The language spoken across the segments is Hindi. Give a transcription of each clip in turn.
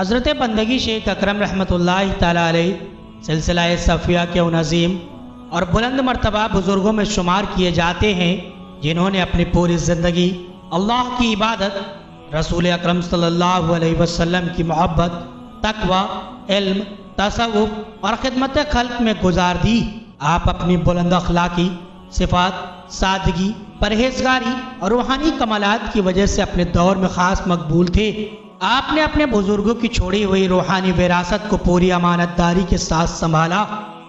हज़रत बंदगी शेख अकरम रहमतुल्लाहि ताला अलैह सिलसिला सफ़िया के उन अजीम और बुलंद मर्तबा बुज़ुर्गों में शुमार किए जाते हैं जिन्होंने अपनी पूरी ज़िंदगी अल्लाह की इबादत, रसूल अकरम सल्लल्लाहु अलैहि वसल्लम की मोहब्बत, तक़वा, इल्म, तसव्वुफ़ और खिदमत खल्क़ में गुजार दी। आप अपनी बुलंद अखलाकी सिफ़ात, सादगी, परहेजगारी और रूहानी कमालात की वजह से अपने दौर में ख़ास मकबूल थे। आपने अपने बुजुर्गों की छोड़ी हुई रूहानी विरासत को पूरी अमानतदारी के साथ संभाला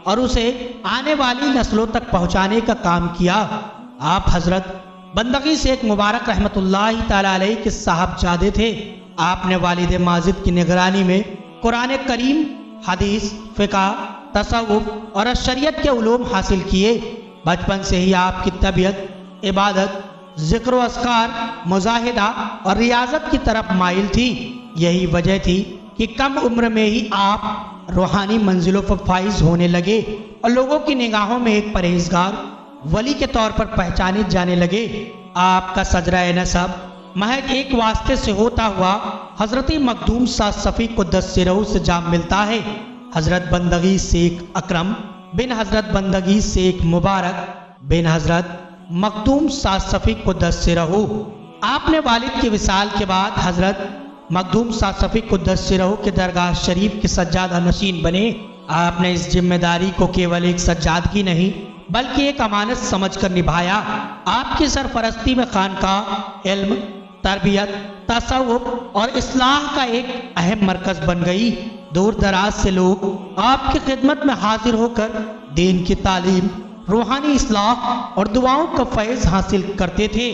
और उसे आने वाली नस्लों तक पहुँचाने का काम किया। आप हज़रत बंदगी शेख मुबारक रहमतुल्लाहि ताला अलैह के साहबजादे थे। आपने वालिद माजिद की निगरानी में कुरान करीम, हदीस, फ़िक़्ह, तसव्वुफ़ और शरीयत के उलूम हासिल किए। बचपन से ही आपकी तबीयत इबादत, ज़िक्र अस्कार, मुजाहिदा और रियाजत की तरफ माइल थी। यही वजह थी कि कम उम्र में ही आप रूहानी मंजिलों पर फाइज होने लगे और लोगों की निगाहों में एक परहेजगार वली के तौर पर पहचाने जाने लगे। आपका सजरा नसब महज एक वास्ते से होता हुआ हज़रत मखदूम साद सफ़ी को 10 सिरों से जा मिलता है। हज़रत बंदगी शेख अकरम बिन हज़रत बंदगी शेख मुबारक बिन हज़रत मखदूम साद सफ़ी को 10 सिरों। आपने वालिद के विसाल के बाद हज़रत मखदूम साद सफ़ी को 10 सिरों के दरगाह शरीफ के सज्जादा नशीन बने। आपने इस जिम्मेदारी को केवल एक सज्जादगी नहीं बल्कि एक अमानत समझकर निभाया। आपकी सरपरस्ती में खानकाह इल्म, तरबियत, तसव्वुफ़ और इस्लाह का एक अहम मरकज़ बन गई। दूर दराज से लोग आपकी खिदमत में हाजिर होकर दीन की तालीम, रूहानी इस्लाह और दुआओं का फैज़ हासिल करते थे।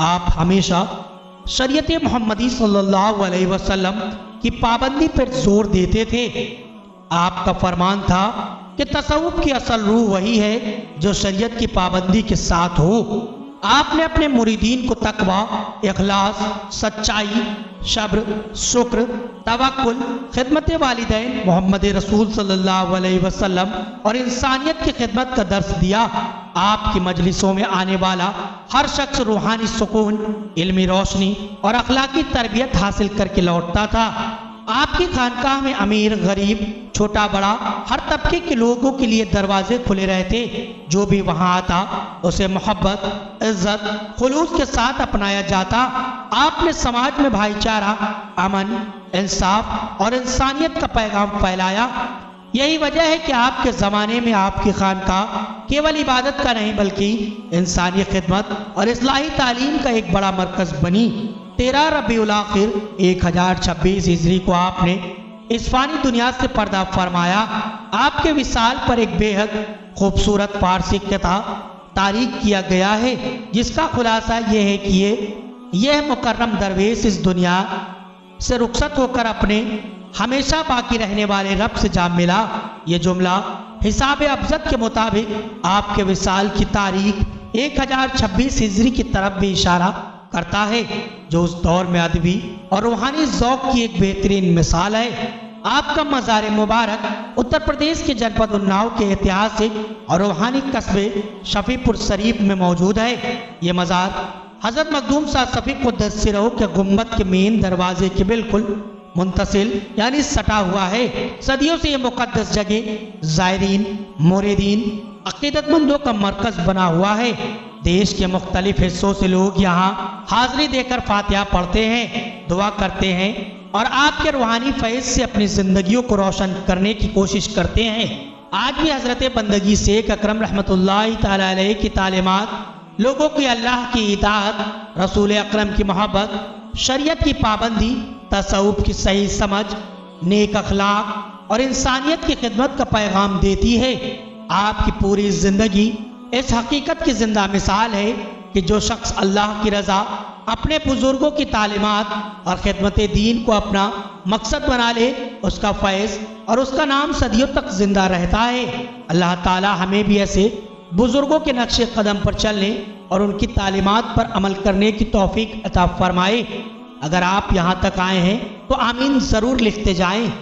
आप हमेशा शरीयत मोहम्मदी सल्लल्लाहु अलैहि वसल्लम की पाबंदी पर जोर देते थे। आपका फरमान था कि तसव्वुफ़ की असल रूह वही है जो शरीयत की पाबंदी के साथ हो। आपने अपने मुरीदीन को तक़वा, इखलास, सच्चाई, सब्र, शुक्र, तवक्कुल, खिदमत वालिदैन मोहम्मद रसूल सल्लल्लाहु अलैहि वसल्लम और इंसानियत की खिदमत का दर्स दिया। आपकी मजलिसों में आने वाला हर शख्स रूहानी सुकून, इल्मी रोशनी और अखलाकी तरबियत हासिल करके लौटता था। आपकी खानकाह में अमीर, गरीब, छोटा बड़ा हर तबके के लोगों के लिए दरवाजे खुले रहते। जो भी वहाँ आता उसे मोहब्बत, इज्जत, खुलूस के साथ अपनाया जाता। आपने समाज में भाईचारा, अमन, इंसाफ और इंसानियत का पैगाम फैलाया। यही वजह है कि आपके ज़माने में आपकी खानकाह केवल इबादत का नहीं बल्कि इंसानी खिदमत और इस्लाही तालीम का एक बड़ा मरकज़ बनी। 13 रबीउल आखिर 1026 हिजरी को आपने इस फानी दुनिया से पर्दा फरमाया। आपके विसाल पर एक बेहद खूबसूरत फारसी किताब तारीख किया गया है जिसका खुलासा यह है कि यह मुकर्रम दरवेश इस दुनिया से रुखसत होकर अपने हमेशा बाकी रहने वाले रब से जा मिला। ये जुमला हिसाब अबजद के मुताबिक आपके विसाल की तारीख 1026 हिजरी की तरफ भी इशारा करता है जो उस दौर में अदबी और रूहानी ज़ौक़ की एक बेहतरीन मिसाल है। आपका मज़ार मुबारक उत्तर प्रदेश के जनपद उन्नाव के ऐतिहासिक और रूहानी कस्बे शफीपुर शरीफ में मौजूद है। ये मज़ार हज़रत मखदूम साद सफ़ी को 10 सिरों के गुंबद के मेन दरवाजे के बिल्कुल मुंतसिल यानी सटा हुआ है। सदियों से ये मुक़द्दस जगह ज़ायरीन, मुरीदीन, अक़ीदतमंदों का मरकज़ बना हुआ है। देश के मुख्तलिफ हिस्सों से लोग यहाँ हाज़िरी देकर फातिहा पढ़ते हैं, दुआ करते हैं और आपके रूहानी फैज़ से अपनी ज़िंदगियों को रोशन करने की कोशिश करते हैं। आज भी हज़रत बंदगी शेख अकरम रहमतुल्लाहि ताला अलैह की तालीमात लोगों की अल्लाह की इताअत, रसूल अकरम की मोहब्बत, शरीयत की पाबंदी, तसव्वुफ़ की सही समझ, नेक अखलाक और इंसानियत की खिदमत का पैगाम देती है। आपकी पूरी ज़िंदगी इस हकीकत की जिंदा मिसाल है कि जो शख्स अल्लाह की रज़ा, अपने बुजुर्गों की तालीमात और खिदमत दीन को अपना मकसद बना ले उसका फैज़ और उसका नाम सदियों तक जिंदा रहता है। अल्लाह ताला हमें भी ऐसे बुजुर्गों के नक्शे कदम पर चलने और उनकी तालीमात पर अमल करने की तौफीक अता फरमाए। अगर आप यहाँ तक आए हैं तो आमीन ज़रूर लिखते जाएं।